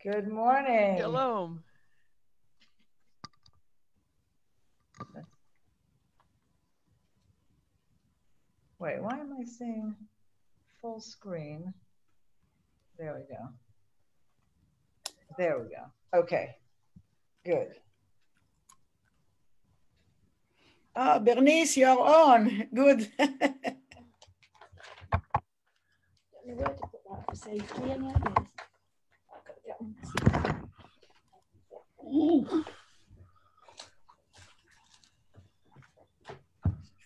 Good morning. Shalom. Wait, why am I seeing full screen? There we go. There we go. Okay, good. Oh, Bernice, you're on. Good. Don't know where to put that for safety. Any ideas? I've got to get on this.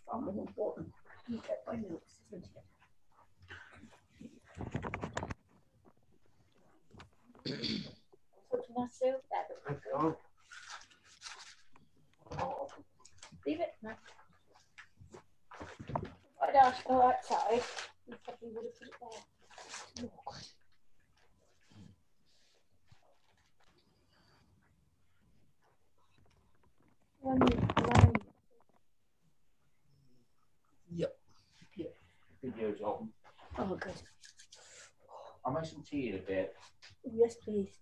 Far more important. You get my notes, isn't it? Something myself there. Leave it. No. I'd ask go outside. You probably would have put it there. Yep. Video's on. Oh, good. I'll make some tea in a bit. Yes, please.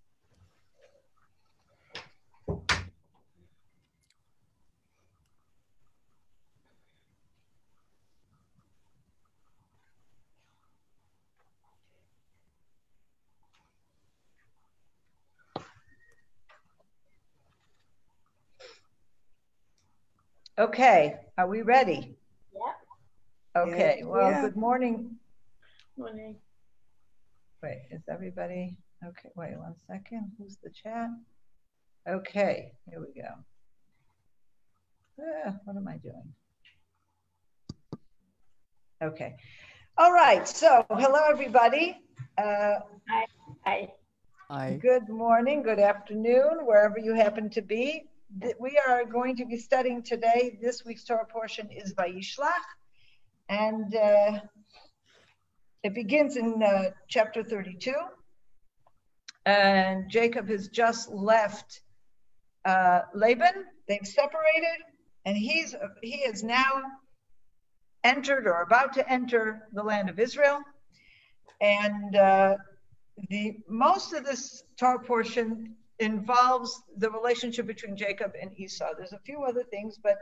Okay, are we ready? Yeah. Okay, well, Yeah. good morning. Morning. Wait, is everybody? Okay, wait 1 second. Who's the chat? Okay, here we go. What am I doing? Okay. All right, so hello, everybody. Hi. Good morning, good afternoon, wherever you happen to be. We are going to be studying today. This week's Torah portion is Vayishlach, and it begins in chapter 32. And Jacob has just left Laban. They've separated, and he is now entered or about to enter the land of Israel. And most of this Torah portion involves the relationship between Jacob and Esau. There's a few other things, but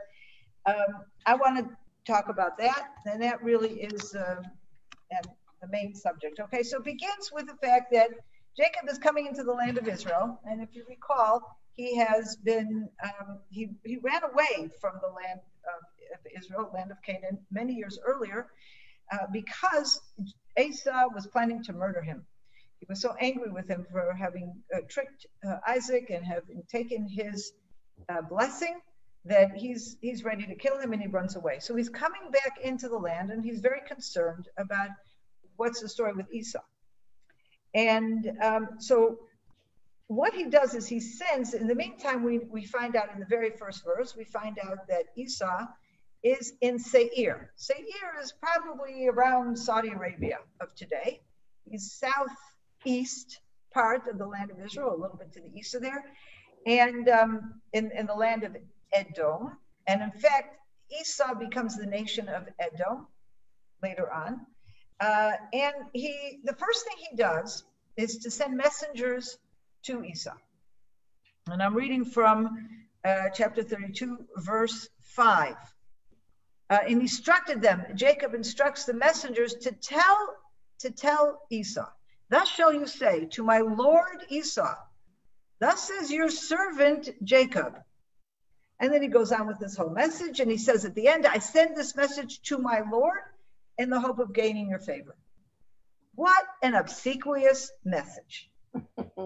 I want to talk about that, and that really is the main subject. Okay, so it begins with the fact that Jacob is coming into the land of Israel, and if you recall, he has been, he ran away from the land of Israel, land of Canaan, many years earlier, because Esau was planning to murder him. He was so angry with him for having tricked Isaac and having taken his blessing that he's ready to kill him, and he runs away. So he's coming back into the land, and he's very concerned about what's the story with Esau. And so what he does is he sends, in the meantime, we find out in the very first verse, we find out that Esau is in Seir. Seir is probably around Saudi Arabia of today. He's southeast part of the land of Israel, a little bit to the east of there, and in the land of Edom. And in fact, Esau becomes the nation of Edom later on. And the first thing he does is to send messengers to Esau. And I'm reading from chapter 32, verse 5. And instructed them, Jacob instructs the messengers to tell Esau, thus shall you say to my lord Esau, thus says your servant Jacob. And then he goes on with this whole message, and he says at the end, I send this message to my lord in the hope of gaining your favor. What an obsequious message.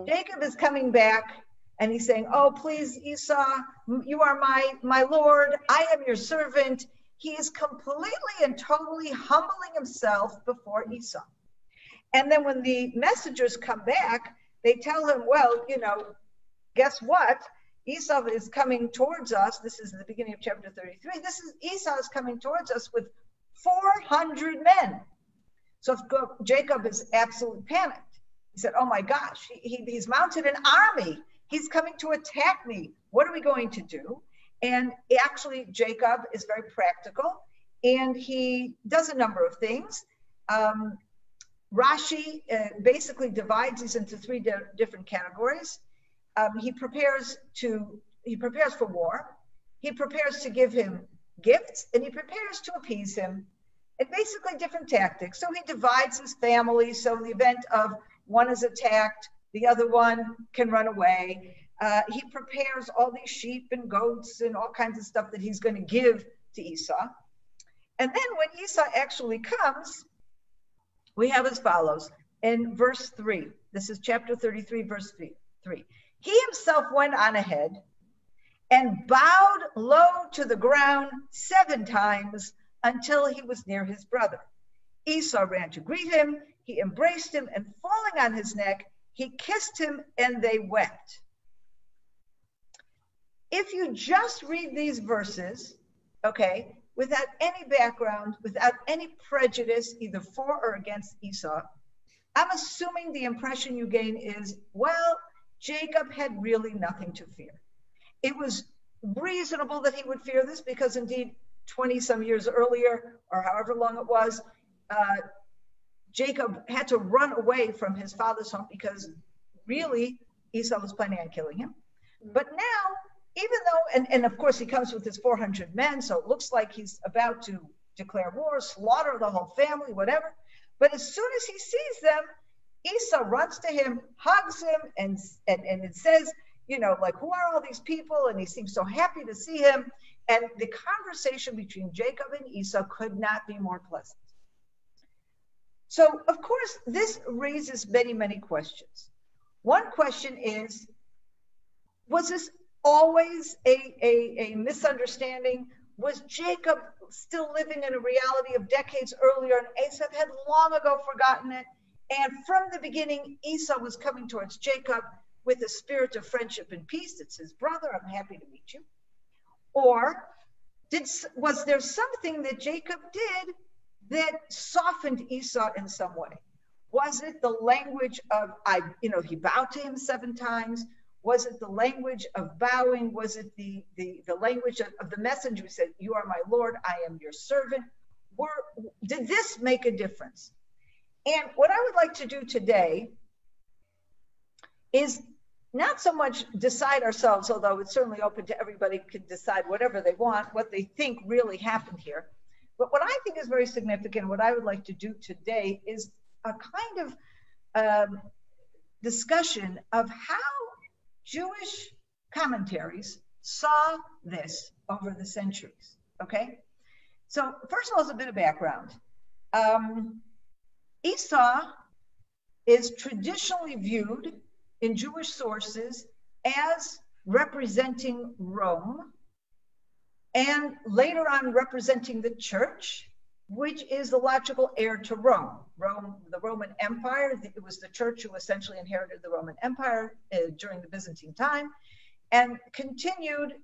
Jacob is coming back, and he's saying, oh, please, Esau, you are my lord. I am your servant. He is completely and totally humbling himself before Esau. And then when the messengers come back, they tell him, well, guess what? Esau is coming towards us. This is the beginning of chapter 33. Esau is coming towards us with 400 men. So Jacob is absolutely panicked. He said, oh my gosh, he's mounted an army. He's coming to attack me. What are we going to do? And actually, Jacob is very practical, and he does a number of things. Rashi basically divides these into three different categories. He prepares for war, he prepares to give him gifts, and he prepares to appease him. And basically different tactics. So he divides his family. So in the event of one is attacked, the other one can run away. He prepares all these sheep and goats and all kinds of stuff that he's going to give to Esau. And then when Esau actually comes, we have as follows in verse 3. This is chapter 33, verse 3. He himself went on ahead and bowed low to the ground 7 times until he was near his brother. Esau ran to greet him. He embraced him, and falling on his neck, he kissed him, and they wept. If you just read these verses, okay, without any background, without any prejudice, either for or against Esau, I'm assuming the impression you gain is, well, Jacob had really nothing to fear. It was reasonable that he would fear this because indeed 20 some years earlier, or however long it was, Jacob had to run away from his father's home because really Esau was planning on killing him. But now, even though, and of course he comes with his 400 men, so it looks like he's about to declare war, slaughter the whole family, whatever. But as soon as he sees them, Esau runs to him, hugs him, and it says, you know, like, who are all these people? And he seems so happy to see him. And the conversation between Jacob and Esau could not be more pleasant. So, of course, this raises many, many questions. One question is, was this always a misunderstanding? Was Jacob still living in a reality of decades earlier, and Esau had long ago forgotten it? And from the beginning, Esau was coming towards Jacob with a spirit of friendship and peace. It's his brother. I'm happy to meet you. Or was there something that Jacob did that softened Esau in some way? Was it the language of, he bowed to him 7 times? Was it the language of bowing? Was it the language of the messenger who said, you are my Lord, I am your servant? Did this make a difference? And what I would like to do today is not so much decide ourselves, although it's certainly open to everybody can decide whatever they want, what they think really happened here. But what I think is very significant, what I would like to do today is a kind of discussion of how Jewish commentaries saw this over the centuries, okay? So first of all, is a bit of background. Esau is traditionally viewed in Jewish sources as representing Rome, and later on representing the church, which is the logical heir to Rome. The Roman Empire, it was the church who essentially inherited the Roman Empire during the Byzantine time, and continued,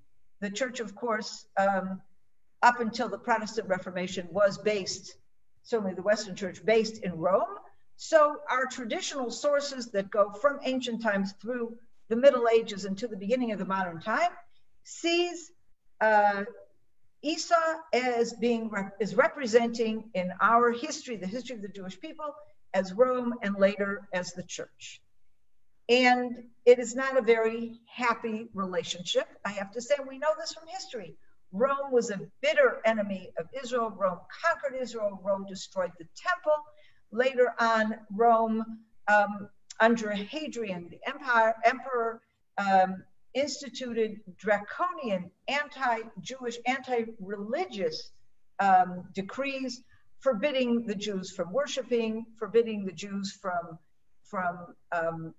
the church, of course, up until the Protestant Reformation was based, certainly the Western church, based in Rome. So our traditional sources that go from ancient times through the Middle Ages into the beginning of the modern time sees Esau as is representing in our history, the history of the Jewish people, as Rome, and later as the church. And it is not a very happy relationship, I have to say. We know this from history. Rome was a bitter enemy of Israel. Rome conquered Israel. Rome destroyed the temple. Later on, Rome, under Hadrian, the emperor, instituted draconian anti-Jewish, anti-religious decrees forbidding the Jews from worshiping, forbidding the Jews from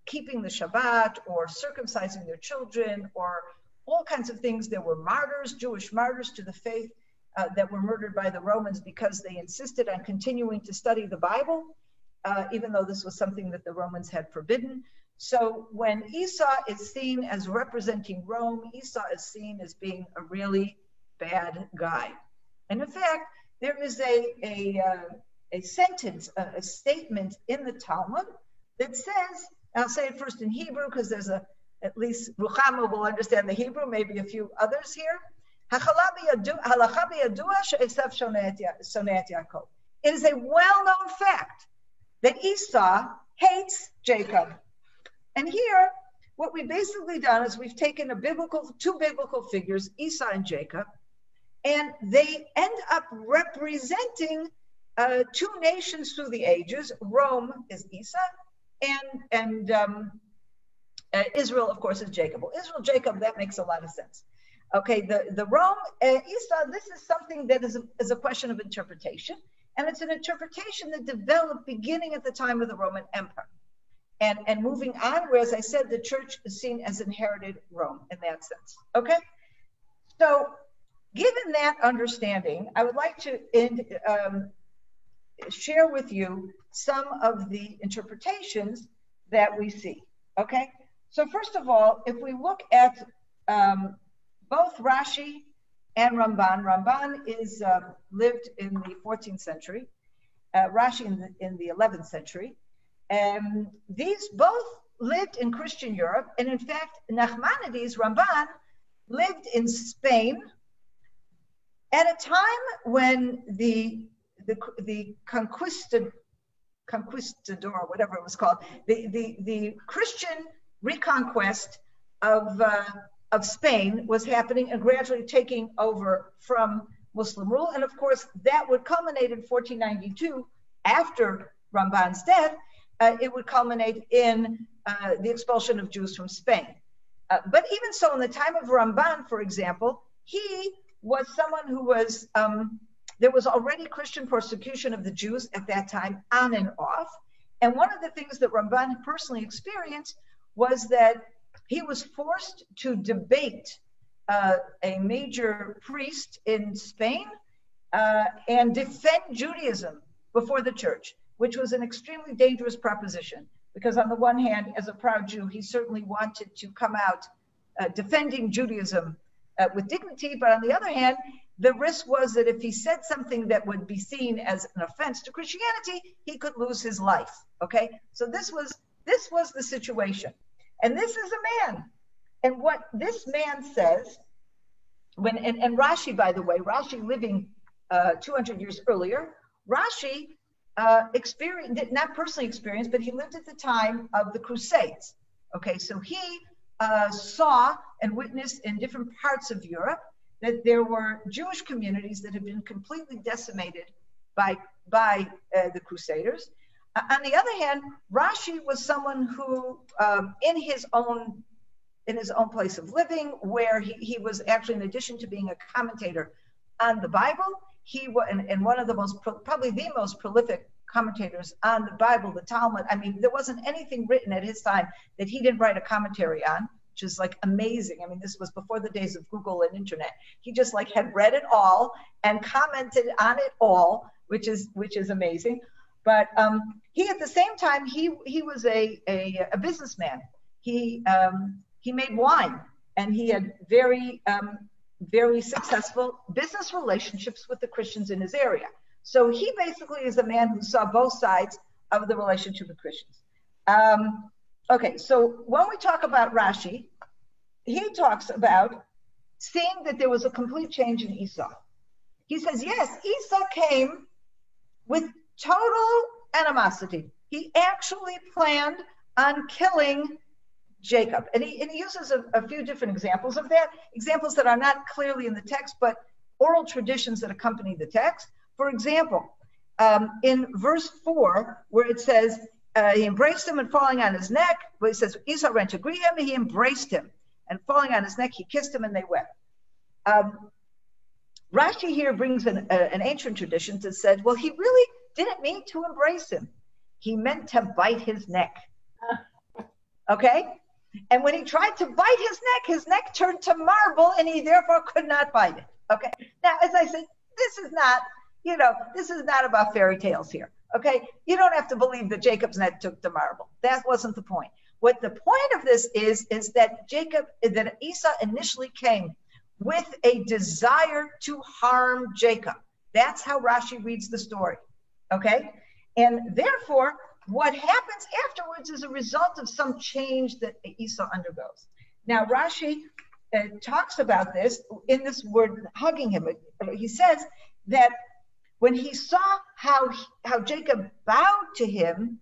keeping the Shabbat or circumcising their children, or all kinds of things. There were martyrs, Jewish martyrs to the faith, that were murdered by the Romans because they insisted on continuing to study the Bible, even though this was something that the Romans had forbidden. So when Esau is seen as representing Rome, Esau is seen as being a really bad guy. And in fact, there is a sentence, a statement in the Talmud that says, I'll say it first in Hebrew because there's at least Ruchama will understand the Hebrew, maybe a few others here. It is a well-known fact that Esau hates Jacob. And here, what we've basically done is we've taken two biblical figures, Esau and Jacob, and they end up representing two nations through the ages. Rome is Esau, and Israel, of course, is Jacob. Well, Israel, Jacob, that makes a lot of sense. Okay, the Rome, Esau, this is something that is a question of interpretation, and it's an interpretation that developed beginning at the time of the Roman Empire. And moving on, where, as I said, the church is seen as inherited Rome in that sense. Okay? So, given that understanding, I would like to share with you some of the interpretations that we see. Okay? So, first of all, if we look at both Rashi and Ramban is lived in the 14th century, Rashi in the 11th century. These both lived in Christian Europe, and in fact, Nachmanides, Ramban, lived in Spain at a time when the conquistador, whatever it was called, the Christian reconquest of Spain was happening and gradually taking over from Muslim rule, and of course that would culminate in 1492 after Ramban's death. It would culminate in the expulsion of Jews from Spain. But even so, in the time of Ramban, for example, he was someone who was, there was already Christian persecution of the Jews at that time, on and off. And one of the things that Ramban personally experienced was that he was forced to debate a major priest in Spain and defend Judaism before the church, which was an extremely dangerous proposition, because on the one hand, as a proud Jew, he certainly wanted to come out defending Judaism with dignity, but on the other hand, the risk was that if he said something that would be seen as an offense to Christianity, he could lose his life, okay? So this was the situation. And this is a man. And what this man says, and Rashi, by the way, Rashi living 200 years earlier, Rashi not personally experienced, but he lived at the time of the Crusades. Okay, so he saw and witnessed in different parts of Europe that there were Jewish communities that had been completely decimated by the Crusaders. On the other hand, Rashi was someone who, in his own place of living, where he was actually, in addition to being a commentator on the Bible, he was, and one of the probably the most prolific commentators on the Bible, the Talmud. I mean, there wasn't anything written at his time that he didn't write a commentary on, which is like amazing. I mean, this was before the days of Google and internet. He just like had read it all and commented on it all, which is amazing. But he, at the same time, he was a businessman. He made wine, and he had very successful business relationships with the Christians in his area. So he basically is a man who saw both sides of the relationship with Christians. Okay, so when we talk about Rashi, he talks about seeing that there was a complete change in Esau. He says, yes, Esau came with total animosity. He actually planned on killing Jacob. And he uses a few different examples of that, examples that are not clearly in the text, but oral traditions that accompany the text. For example, in verse 4, where it says, he embraced him and falling on his neck, but it says, Esau ran to greet him, and he embraced him. And falling on his neck, he kissed him, and they wept. Rashi here brings an ancient tradition that said, well, he really didn't mean to embrace him. He meant to bite his neck. Okay? And when he tried to bite his neck turned to marble, and he therefore could not bite it. Okay? Now, as I said, this is not about fairy tales here. Okay? You don't have to believe that Jacob's neck took to marble. That wasn't the point. What the point of this is that Esau initially came with a desire to harm Jacob. That's how Rashi reads the story. Okay? And therefore, what happens afterwards is a result of some change that Esau undergoes. Now, Rashi talks about this in this word, hugging him. He says that when he saw how Jacob bowed to him,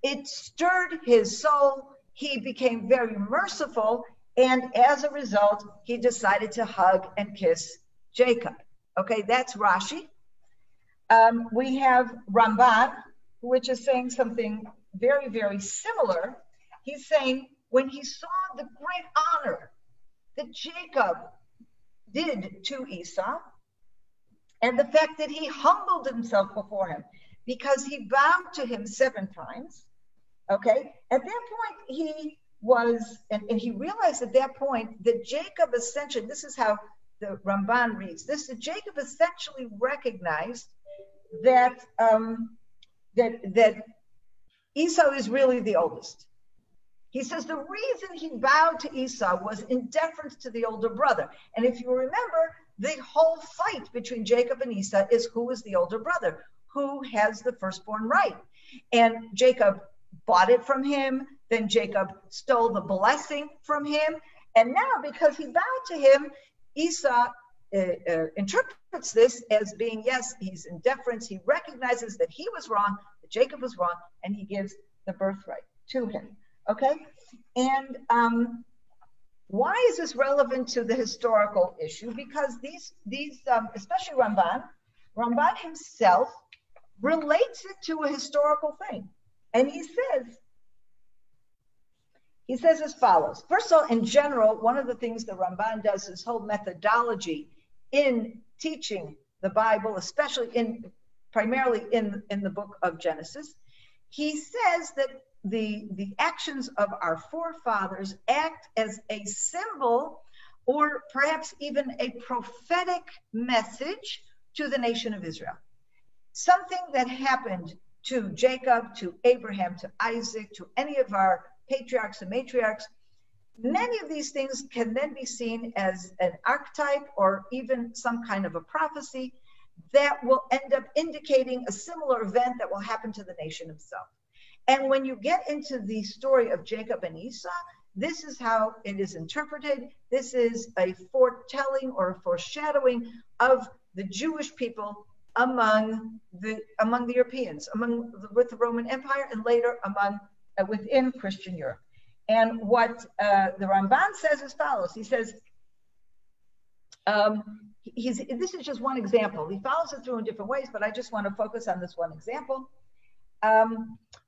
it stirred his soul. He became very merciful, and as a result, he decided to hug and kiss Jacob. Okay, that's Rashi. We have Ramban, which is saying something very, very similar. He's saying when he saw the great honor that Jacob did to Esau, and the fact that he humbled himself before him because he bowed to him 7 times, okay? At that point, he was, and he realized at that point that Jacob essentially, this is how the Ramban reads, that Jacob essentially recognized that, that Esau is really the oldest. He says the reason he bowed to Esau was in deference to the older brother. And if you remember, the whole fight between Jacob and Esau is who is the older brother, who has the firstborn right. And Jacob bought it from him, then Jacob stole the blessing from him. And now because he bowed to him, Esau interprets this as being, yes, he's in deference. He recognizes that he was wrong, that Jacob was wrong, and he gives the birthright to him. Okay, and why is this relevant to the historical issue? Because these especially Ramban himself relates it to a historical thing, and he says as follows. First of all, in general, one of the things the Ramban does is whole methodology in teaching the Bible, especially primarily in the book of Genesis. He says that the actions of our forefathers act as a symbol or perhaps even a prophetic message to the nation of Israel. Something that happened to Jacob, to Abraham, to Isaac, to any of our patriarchs and matriarchs, many of these things can then be seen as an archetype or even some kind of a prophecy that will end up indicating a similar event that will happen to the nation itself. And when you get into the story of Jacob and Esau, this is how it is interpreted. This is a foretelling or a foreshadowing of the Jewish people among the Europeans, with the Roman Empire, and later within Christian Europe. And what the Ramban says as follows. He says, this is just one example. He follows it through in different ways, but I just want to focus on this one example.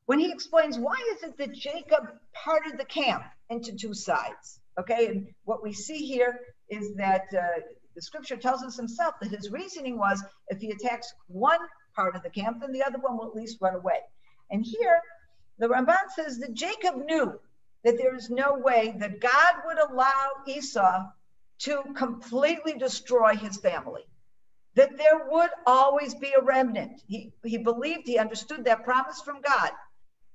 When he explains why is it that Jacob parted the camp into 2 sides, okay? And what we see here is that the scripture tells us himself that his reasoning was if he attacks one part of the camp, then the other one will at least run away. And here, the Ramban says that Jacob knew that there is no way that God would allow Esau to completely destroy his family, that there would always be a remnant. He believed, he understood that promise from God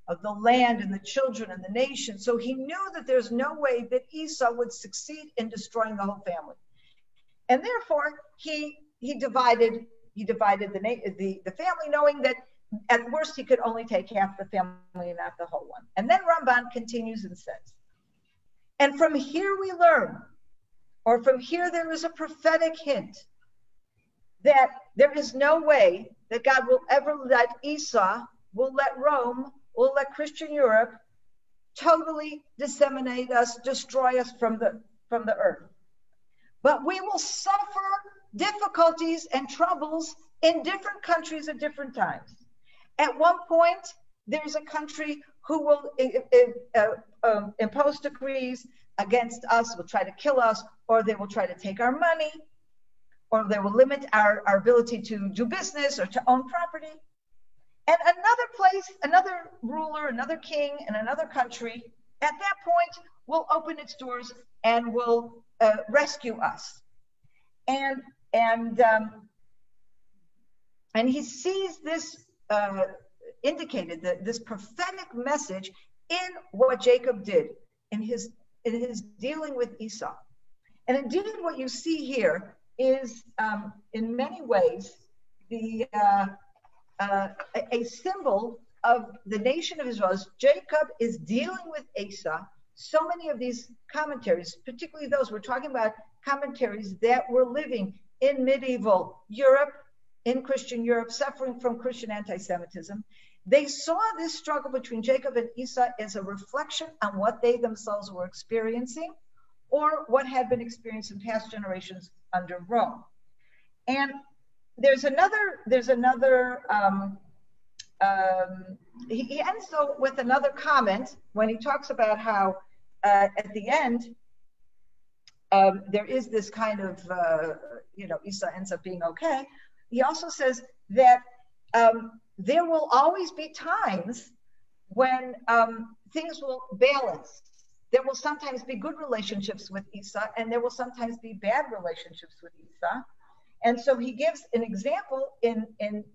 of the land and the children and the nation. So he knew that there's no way that Esau would succeed in destroying the whole family. And therefore, he divided the family, knowing that at worst he could only take half the family and not the whole one. And then Ramban continues and says, and from here we learn, or from here there is a prophetic hint, that there is no way that God will ever let Esau, will let Rome, will let Christian Europe totally disseminate us, destroy us from the earth. But we will suffer difficulties and troubles in different countries at different times. At one point, there's a country who will impose decrees against us, will try to kill us, or they will try to take our money, or they will limit our ability to do business or to own property. And another place, another ruler, another king in another country, at that point, will open its doors and will rescue us. And he sees this indicated, this prophetic message in what Jacob did in his dealing with Esau. And indeed, what you see here is, in many ways, a symbol of the nation of Israel. As Jacob is dealing with Esau, so many of these commentaries, particularly those we're talking about, commentaries that were living in medieval Europe, in Christian Europe, suffering from Christian anti-Semitism. They saw this struggle between Jacob and Esau as a reflection on what they themselves were experiencing or what had been experienced in past generations under Rome. And there's another, he ends though with another comment when he talks about how at the end, there is this kind of, Esau ends up being okay. He also says that there will always be times when things will balance. There will sometimes be good relationships with Esau, and there will sometimes be bad relationships with Esau. And so he gives an example in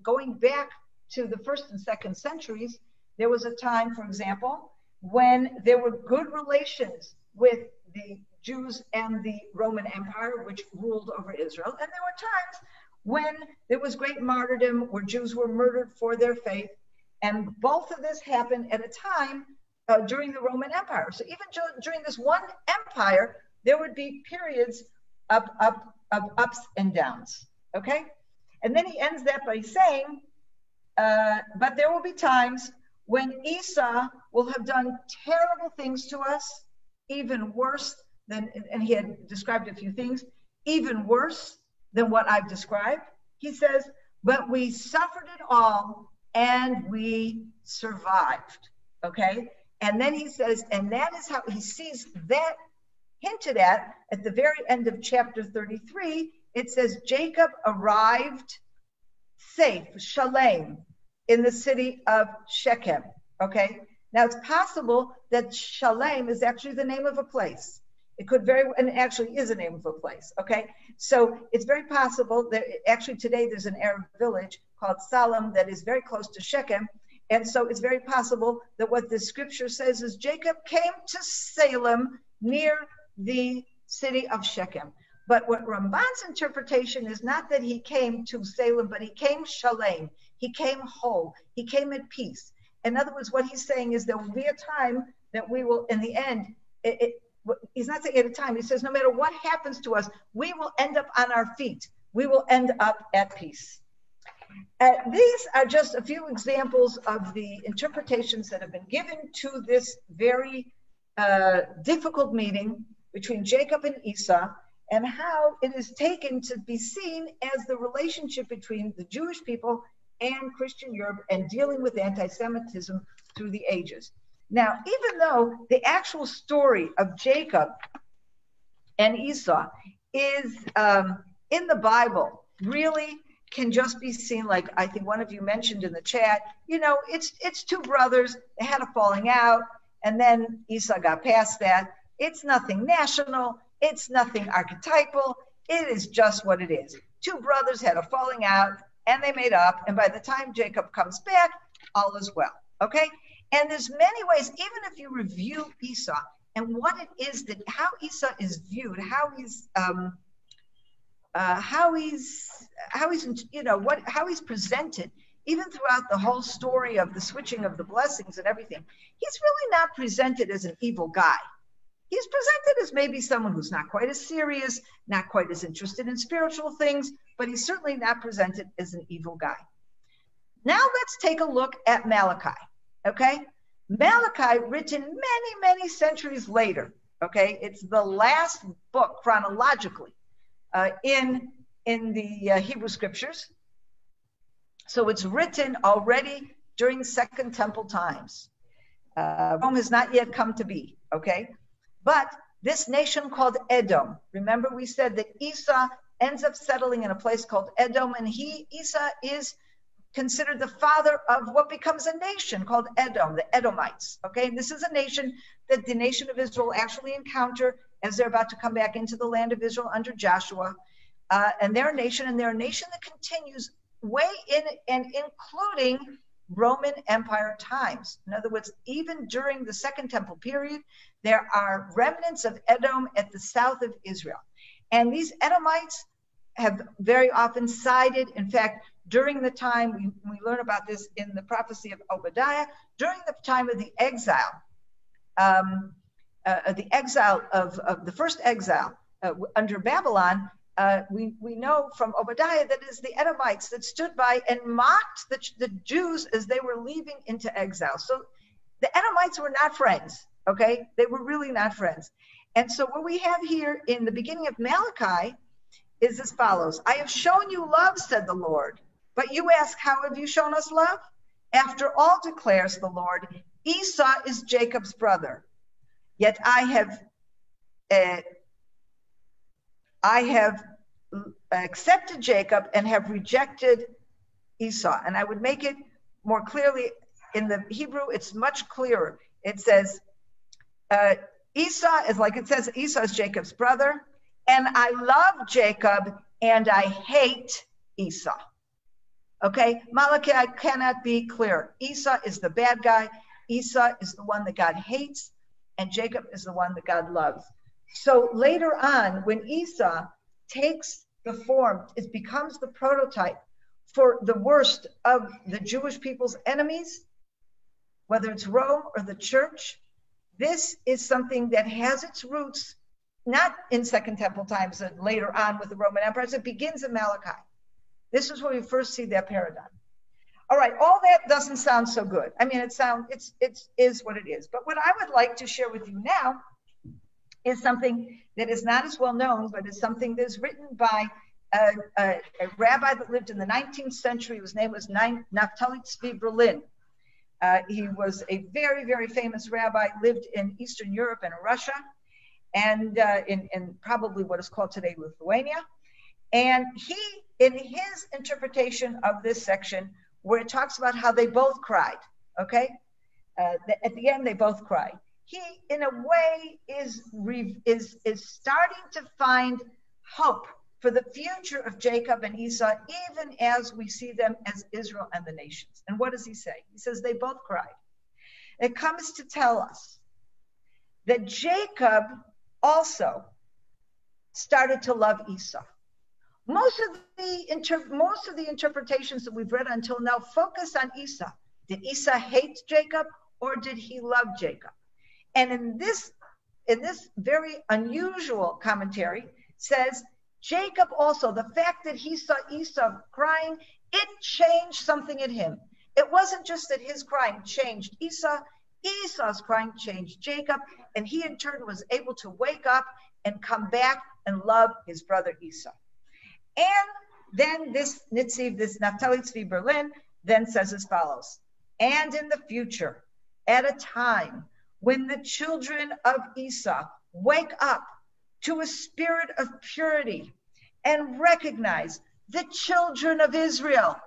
going back to the 1st and 2nd centuries. There was a time, for example, when there were good relations with the Jews and the Roman Empire, which ruled over Israel. And there were times when there was great martyrdom, where Jews were murdered for their faith. And both of this happened at a time during the Roman Empire. So even during this one empire, there would be periods of ups and downs, okay? And then he ends that by saying, but there will be times when Esau will have done terrible things to us, even worse than, and he had described a few things, even worse than what I've described. He says, but we suffered it all and we survived, okay? And then he says, and that is how he sees that hinted at the very end of chapter 33. It says, Jacob arrived safe, shalem, in the city of Shechem, okay? Now it's possible that Shalem is actually the name of a place. It could and it actually is a name of a place, okay? So it's very possible that actually today there's an Arab village called Salem that is very close to Shechem. And so it's very possible that what the scripture says is Jacob came to Salem near the city of Shechem. But what Ramban's interpretation is not that he came to Salem, but he came Shalem. He came whole. He came at peace. In other words, what he's saying is there will be a time that we will, in the end, he's not saying at a time, he says no matter what happens to us, we will end up on our feet. We will end up at peace. These are just a few examples of the interpretations that have been given to this very difficult meeting between Jacob and Esau, and how it is taken to be seen as the relationship between the Jewish people and Christian Europe and dealing with anti-Semitism through the ages. Now, even though the actual story of Jacob and Esau is in the Bible, really can just be seen, like I think one of you mentioned in the chat, it's two brothers, they had a falling out, and then Esau got past that. It's nothing national, it's nothing archetypal, it is just what it is. Two brothers had a falling out, and they made up, and by the time Jacob comes back, all is well, okay? And there's many ways, even if you review Esau and what it is that, how Esau is viewed, how he's presented, even throughout the whole story of the switching of the blessings and everything, he's really not presented as an evil guy. He's presented as maybe someone who's not quite as serious, not quite as interested in spiritual things, but he's certainly not presented as an evil guy. Now let's take a look at Malachi, okay? Malachi, written many, many centuries later, okay? It's the last book chronologically in the Hebrew scriptures. So it's written already during Second Temple times. Rome has not yet come to be, okay? But this nation called Edom, remember we said that Esau ends up settling in a place called Edom, and Esau is considered the father of what becomes a nation called Edom, the Edomites, okay? This is a nation that the nation of Israel actually encounter as they're about to come back into the land of Israel under Joshua. And they're a nation that continues way in and including Roman Empire times. In other words, even during the Second Temple period, there are remnants of Edom at the south of Israel. And these Edomites have very often sided. In fact, during the time, we learn about this in the prophecy of Obadiah, during the time of the exile, of the first exile under Babylon, we know from Obadiah that it is the Edomites that stood by and mocked the Jews as they were leaving into exile. So the Edomites were not friends, okay? They were really not friends. And so what we have here in the beginning of Malachi is as follows. I have shown you love, said the Lord, but you ask, how have you shown us love? After all, declares the Lord, Esau is Jacob's brother. Yet I have accepted Jacob and have rejected Esau. And I would make it more clearly in the Hebrew, it's much clearer. It says, Esau is like it says, Esau is Jacob's brother, and I love Jacob and I hate Esau. Okay, Malachi cannot be clearer. Esau is the bad guy. Esau is the one that God hates, and Jacob is the one that God loves. So later on, when Esau takes the form, it becomes the prototype for the worst of the Jewish people's enemies, whether it's Rome or the church. This is something that has its roots not in Second Temple times, and later on with the Roman empires. It begins in Malachi. This is where we first see that paradigm. All right, all that doesn't sound so good. I mean, it is what it is. But what I would like to share with you now is something that is not as well known, but is something that is written by a rabbi that lived in the 19th century. His name was Untitled Chapter. He was a very, very famous rabbi, lived in Eastern Europe and Russia, and in probably what is called today Lithuania. And he, in his interpretation of this section, where it talks about how they both cried, okay? At the end, they both cry. He, in a way, is starting to find hope for the future of Jacob and Esau, even as we see them as Israel and the nations. And what does he say? He says they both cried. It comes to tell us that Jacob also started to love Esau. Most of the interpretations that we've read until now focus on Esau. Did Esau hate Jacob, or did he love Jacob? And in this very unusual commentary says Jacob also, the fact that he saw Esau crying, it changed something in him. It wasn't just that his crying changed Esau, Esau's crying changed Jacob, and he in turn was able to wake up and come back and love his brother Esau. And then this Nitziv, this Naphtali Tzvi Berlin, then says as follows, and in the future, at a time when the children of Esau wake up to a spirit of purity and recognize the children of Israel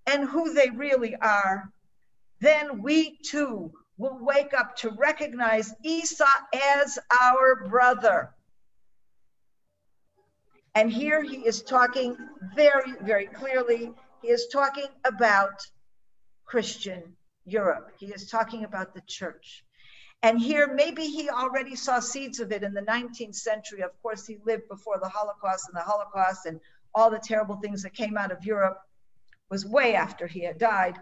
and who they really are, then we too will wake up to recognize Esau as our brother. And here he is talking very, very clearly. He is talking about Christian Europe. He is talking about the church. And here, maybe he already saw seeds of it in the 19th century. Of course, he lived before the Holocaust, and the Holocaust and all the terrible things that came out of Europe was way after he had died.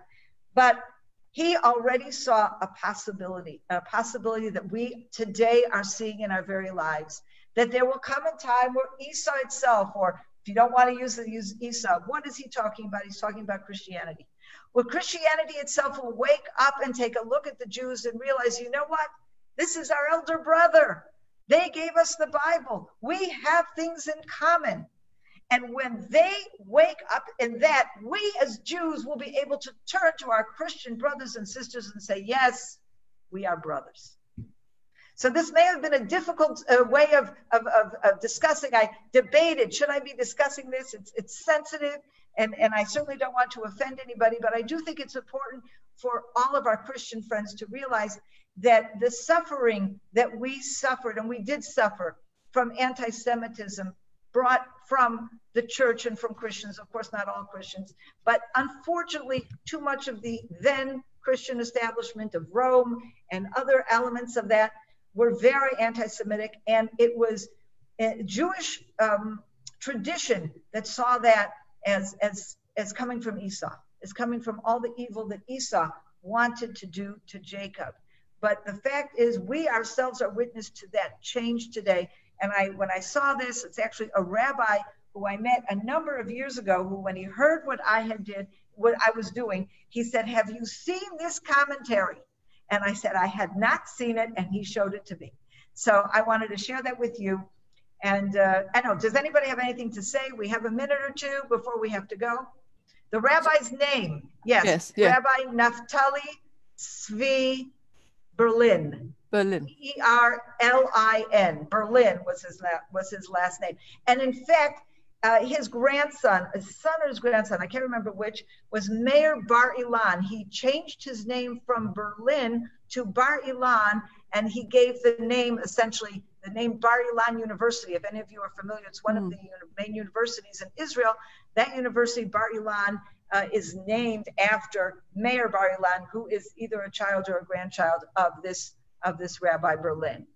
But he already saw a possibility that we today are seeing in our very lives, that there will come a time where Esau itself, or if you don't want to use Esau, what is he talking about? He's talking about Christianity. Where Christianity itself will wake up and take a look at the Jews and realize, you know what? This is our elder brother. They gave us the Bible. We have things in common. And when they wake up in that, we as Jews will be able to turn to our Christian brothers and sisters and say, yes, we are brothers. So this may have been a difficult way of discussing. I debated, should I be discussing this? It's sensitive, and I certainly don't want to offend anybody, but I do think it's important for all of our Christian friends to realize that the suffering that we suffered, and we did suffer from anti-Semitism brought from the church and from Christians, of course not all Christians, but unfortunately too much of the then Christian establishment of Rome and other elements of that were very anti-Semitic, and it was a Jewish tradition that saw that as coming from Esau, as coming from all the evil that Esau wanted to do to Jacob. But the fact is, we ourselves are witness to that change today. And when I saw this, it's actually a rabbi who I met a number of years ago, who, when he heard what I was doing, he said, "Have you seen this commentary?" And I said, I had not seen it, and he showed it to me. So I wanted to share that with you. And I don't know, does anybody have anything to say? We have a minute or two before we have to go. The rabbi's name, yes, Rabbi Naftali Tzvi Berlin. Berlin. Erlin. Berlin was his last name. And in fact, his grandson, his son or his grandson, I can't remember which, was Mayor Bar Ilan. He changed his name from Berlin to Bar Ilan, and he gave the name, essentially, the name Bar Ilan University. If any of you are familiar, it's one of the main universities in Israel. That university, Bar Ilan, is named after Mayor Bar Ilan, who is either a child or a grandchild of this Rabbi Berlin.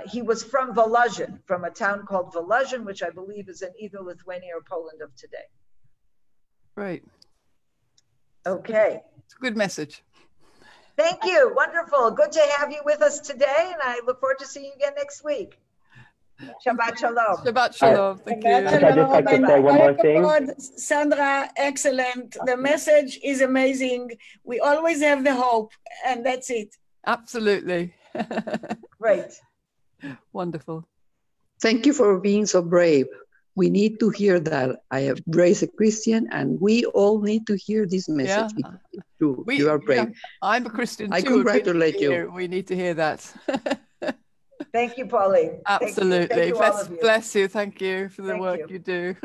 He was from Volozhin, from a town called Volozhin, which I believe is in either Lithuania or Poland of today. Right. Okay. It's a good message. Thank you. Wonderful. Good to have you with us today, and I look forward to seeing you again next week. Shabbat shalom. Shabbat shalom. Thank you. Shabbat I'd just like to say one more thing. Sandra, excellent. The message is amazing. We always have the hope, and that's it. Absolutely. Great. Wonderful. Thank you for being so brave. We need to hear that. I have raised a Christian, and we all need to hear this message. Yeah. It's true. You are brave. I'm a Christian too. I congratulate you. We need to hear that. Thank you, Pauline. Absolutely. Thank you, all of you. Bless you. Thank you for the Thank work you. you do.